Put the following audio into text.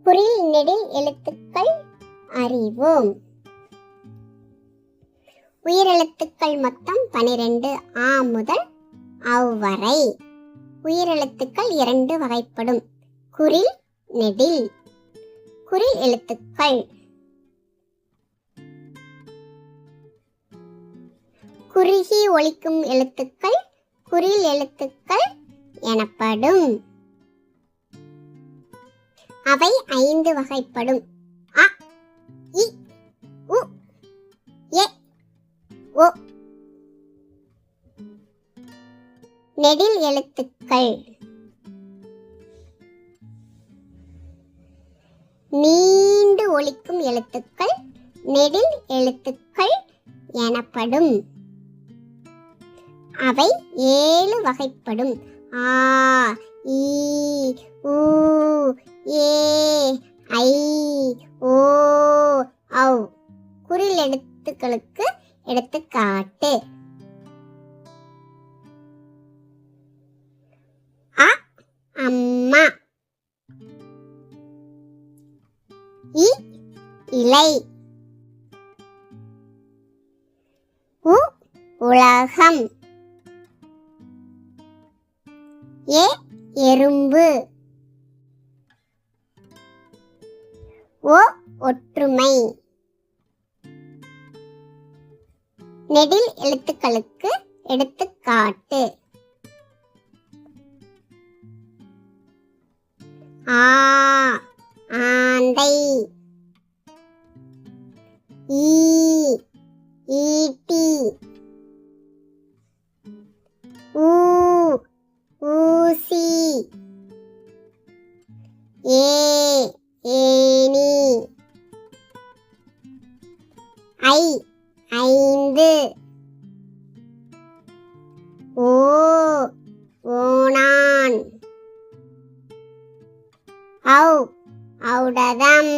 குறில் நெடில் எழுத்துக்கள் அறிவோம். உயிரெழுத்துக்கள் மொத்தம் 12 ஆ முதல் அவ் வரை. உயிரெழுத்துக்கள் 2 வகைப்படும். குறில் நெடில். குறில் எழுத்துக்கள் குறுகி ஒலிக்கும் எழுத்துக்கள் குறில் எழுத்துக்கள் எனப்படும். அவை 5 வகைப்படும். அ, இ, உ, எ, ஒ. நெடில் எழுத்துக்கள் நீண்டு ஒலிக்கும் எழுத்துக்கள் நெடில் எழுத்துக்கள் எனப்படும். அவை 7 வகைப்படும். ஆ, ஈ, ஊ, ஏ, ஐ, ஓ, ஔ. குறில் எழுத்துக்களுக்கு எடுத்துக்காட்டு. அ, அம்மா. இ, இலை. உ, உலகம். ஏ, எறும்பு. ஓ, ஒற்றுமை. நெடில் எழுத்துக்களுக்கு எடுத்துக்காட்டு. ஆ, ஆந்தை. ஈ, ஈட்டி. ஊ, ஊசி. ஏ, ஏணி. ஐ, 5. ஓ, ஓணான். ஔ, ஔடதம்.